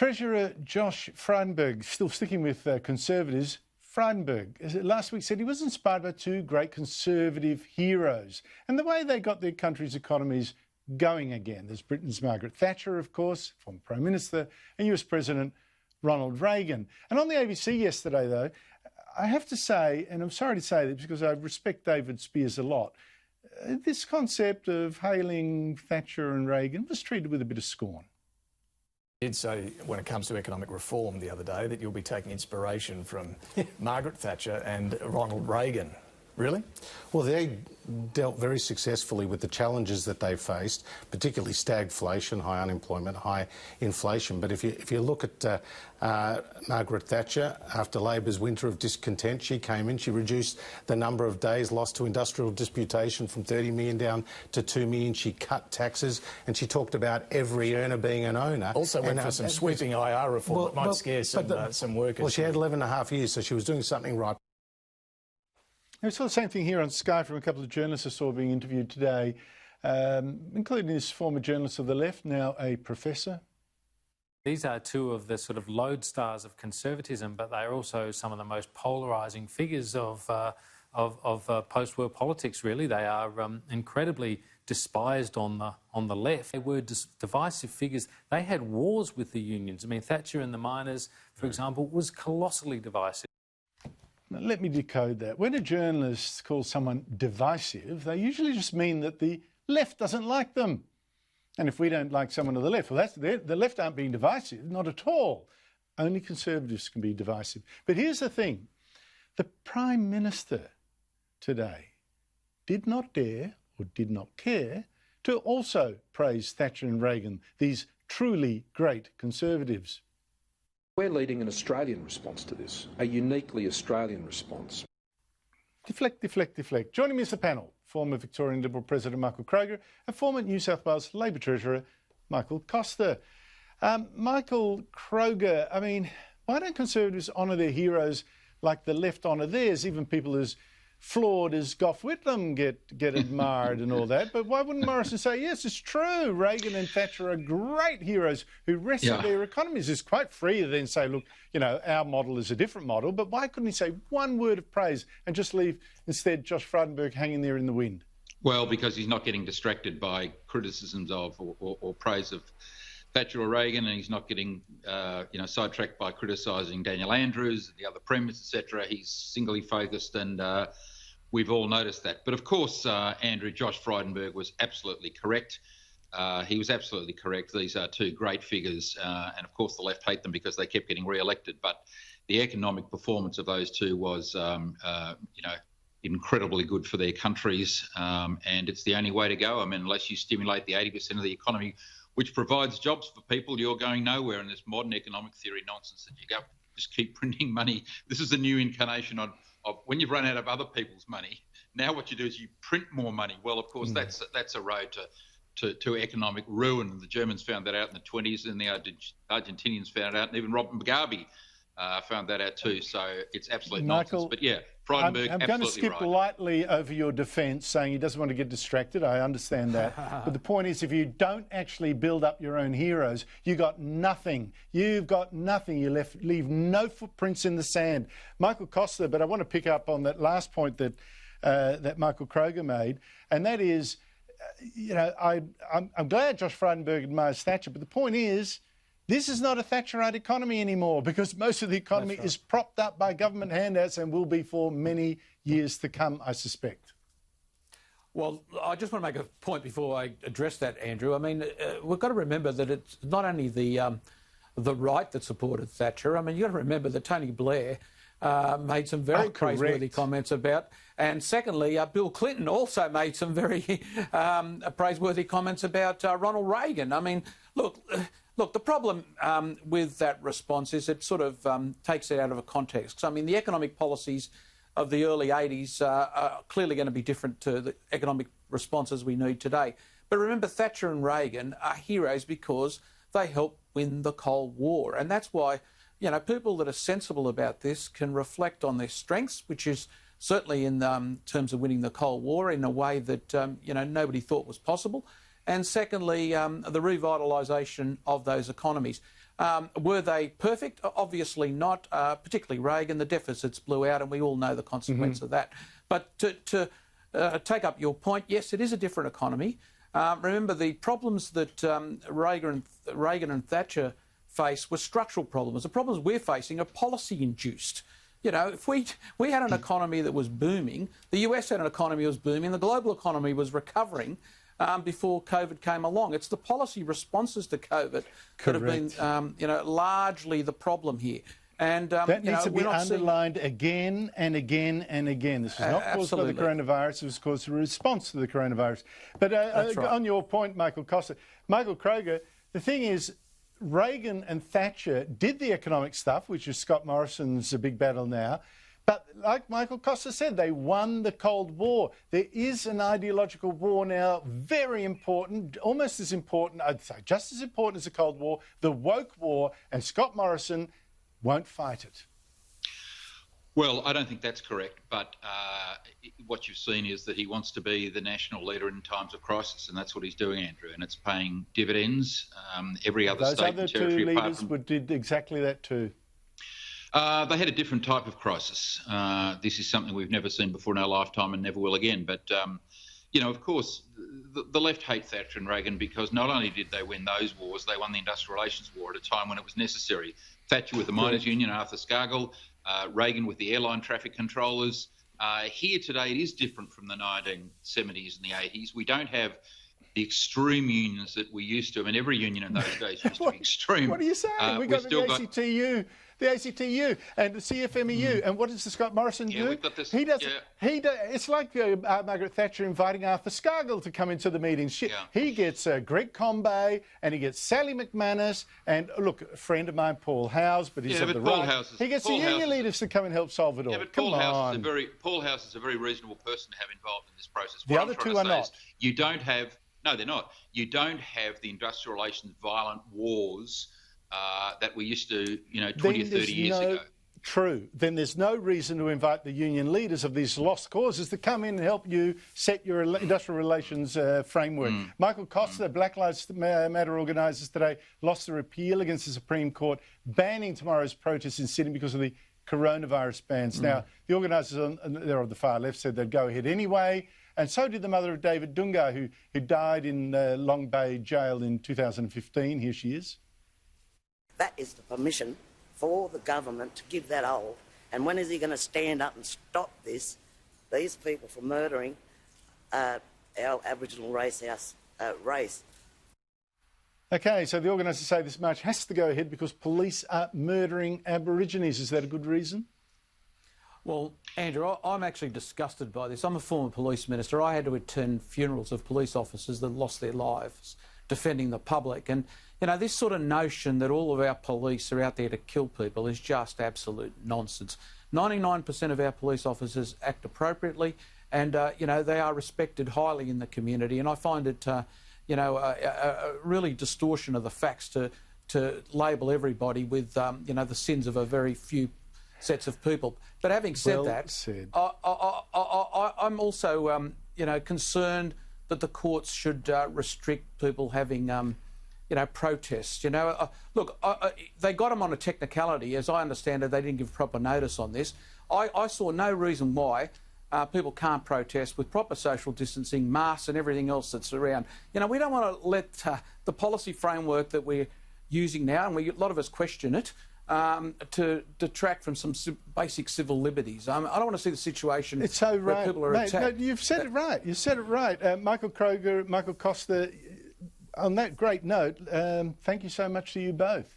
Treasurer Josh Frydenberg, still sticking with Conservatives, Frydenberg last week said he was inspired by two great Conservative heroes and the way they got their country's economies going again. There's Britain's Margaret Thatcher, of course, former Prime Minister, and US President Ronald Reagan. And on the ABC yesterday, though, I have to say, and I'm sorry to say this because I respect David Spears a lot, this concept of hailing Thatcher and Reagan was treated with a bit of scorn. I did say when it comes to economic reform the other day that you'll be taking inspiration from Margaret Thatcher and Ronald Reagan. Really? Well, they dealt very successfully with the challenges that they faced, particularly stagflation, high unemployment, high inflation. But if you look at Margaret Thatcher, after Labor's winter of discontent, she came in, she reduced the number of days lost to industrial disputation from 30 million down to 2 million. She cut taxes and she talked about every earner being an owner. Also went for some sweeping IR reform that might scare some workers. Well, she had 11.5 years, so she was doing something right. We saw the same thing here on Sky from a couple of journalists I saw being interviewed today, including this former journalist of the left, now a professor. These are two of the sort of lodestars of conservatism, but they are also some of the most polarising figures of post-war politics, really. They are incredibly despised on the left. They were divisive figures. They had wars with the unions. I mean, Thatcher and the miners, for example, was colossally divisive. Now, let me decode that. When a journalist calls someone divisive, they usually just mean that the left doesn't like them. And if we don't like someone on the left, well, the left aren't being divisive, not at all. Only Conservatives can be divisive. But here's the thing. The Prime Minister today did not dare or did not care to also praise Thatcher and Reagan, these truly great Conservatives. We're leading an Australian response to this, a uniquely Australian response. Deflect, deflect, deflect. Joining me is the panel, former Victorian Liberal President Michael Costa and former New South Wales Labor Treasurer Michael Costa. Michael Costa, I mean, why don't Conservatives honour their heroes like the left honour theirs? Even people as flawed as Gough Whitlam get admired and all that. But why wouldn't Morrison say, yes, it's true, Reagan and Thatcher are great heroes who rescued their economies? It's quite free to then say, look, you know, our model is a different model. But why couldn't he say one word of praise and just leave, instead, Josh Frydenberg hanging there in the wind? Well, because he's not getting distracted by criticisms of or praise of Thatcher or Reagan, and he's not getting, sidetracked by criticising Daniel Andrews, the other premiers, etc. He's singly focused, and we've all noticed that. But of course, Josh Frydenberg was absolutely correct. He was absolutely correct. These are two great figures, and of course the left hate them because they kept getting re-elected. But the economic performance of those two was, incredibly good for their countries, and it's the only way to go. I mean, unless you stimulate the 80% of the economy which provides jobs for people, you're going nowhere in this modern economic theory nonsense that you go just keep printing money. This is a new incarnation of when you've run out of other people's money. Now what you do is you print more money. Well, of course, that's a road to economic ruin. And the Germans found that out in the 20s, and the Argentinians found it out, and even Robert Mugabe found that out too. So it's absolute nonsense. But yeah, Frydenberg, I'm going to skip lightly over your defence, saying he doesn't want to get distracted. I understand that. But the point is, if you don't actually build up your own heroes, you got nothing. You've got nothing. You leave no footprints in the sand. Michael Costa, but I want to pick up on that last point that that Michael Costa made, and that is, I'm glad Josh Frydenberg admires Thatcher, but the point is, this is not a Thatcherite economy anymore, because most of the economy is propped up by government handouts and will be for many years to come, I suspect. Well, I just want to make a point before I address that, Andrew. I mean, we've got to remember that it's not only the right that supported Thatcher. I mean, you've got to remember that Tony Blair made some very praiseworthy comments about, and secondly, Bill Clinton also made some very praiseworthy comments about Ronald Reagan. I mean, look, the problem with that response is it sort of takes it out of a context. I mean, the economic policies of the early 80s are clearly going to be different to the economic responses we need today. But remember, Thatcher and Reagan are heroes because they helped win the Cold War. And that's why, people that are sensible about this can reflect on their strengths, which is certainly in terms of winning the Cold War in a way that, nobody thought was possible. and secondly, the revitalisation of those economies. Were they perfect? Obviously not, particularly Reagan. The deficits blew out, and we all know the consequence of that. But to take up your point, yes, it is a different economy. Remember, the problems that Reagan and Thatcher faced were structural problems. The problems we're facing are policy-induced. You know, if we had an economy that was booming, the US had an economy that was booming, the global economy was recovering before COVID came along. It's the policy responses to COVID that have been, you know, largely the problem here. And that needs to be underlined again and again and again. This was not caused by the coronavirus, it was caused as a response to the coronavirus. But on your point, Michael Costa, Michael Kroger, the thing is, Reagan and Thatcher did the economic stuff, which is Scott Morrison's big battle now. But like Michael Costa said, they won the Cold War. There is an ideological war now, very important, almost as important, I'd say just as important as the Cold War, the woke war, and Scott Morrison won't fight it. Well, I don't think that's correct, but what you've seen is that he wants to be the national leader in times of crisis, and that's what he's doing, Andrew, and it's paying dividends. Every other state and territory apart from... Those other two leaders did exactly that too. They had a different type of crisis. This is something we've never seen before in our lifetime and never will again. But, you know, of course, the left hate Thatcher and Reagan because not only did they win those wars, they won the Industrial Relations War at a time when it was necessary. Thatcher with the miners' union, Arthur Scargill, Reagan with the airline traffic controllers. Here today it is different from the 1970s and the 80s. We don't have the extreme unions that we used to. I mean, every union in those days used to be extreme. What are you saying? We've got the ACTU and the CFMEU. And what does Scott Morrison do? We've got this, he does. It's like Margaret Thatcher inviting Arthur Scargill to come into the meetings. He gets Greg Combay and he gets Sally McManus and, look, a friend of mine, Paul Howes, but he's of the right. He gets the union leaders to come and help solve it all. Yeah, but Paul Howes is a very reasonable person to have involved in this process. The other two are not. You don't have... No, they're not. You don't have the industrial relations violent wars that we used to, you know, 20 or 30 years ago. True. Then there's no reason to invite the union leaders of these lost causes to come in and help you set your industrial relations framework. Michael Costa, Black Lives Matter organisers today, lost their appeal against the Supreme Court, banning tomorrow's protests in Sydney because of the coronavirus bans. Now, the organisers they're on the far left said they'd go ahead anyway. And so did the mother of David Dunga, who died in Long Bay Jail in 2015. Here she is. That is the permission for the government to give that old. And when is he going to stand up and stop these people from murdering our Aboriginal race? OK, so the organisers say this march has to go ahead because police are murdering Aborigines. Is that a good reason? Well, Andrew, I'm actually disgusted by this. I'm a former police minister. I had to attend funerals of police officers that lost their lives defending the public. And, you know, this sort of notion that all of our police are out there to kill people is just absolute nonsense. 99% of our police officers act appropriately and, you know, they are respected highly in the community. And I find it, you know, a really distortion of the facts to label everybody with, you know, the sins of a very few sets of people. But having said I'm also, you know, concerned that the courts should restrict people having, you know, protests. You know, look, they got them on a technicality. As I understand it, they didn't give proper notice on this. I saw no reason why people can't protest with proper social distancing, masks and everything else that's around. You know, we don't want to let the policy framework that we're using now, and a lot of us question it, to detract from some basic civil liberties. I don't want to see the situation where people are attacked. No, you've said it right. You said it right. Michael Kroger, Michael Costa, on that great note, thank you so much to you both.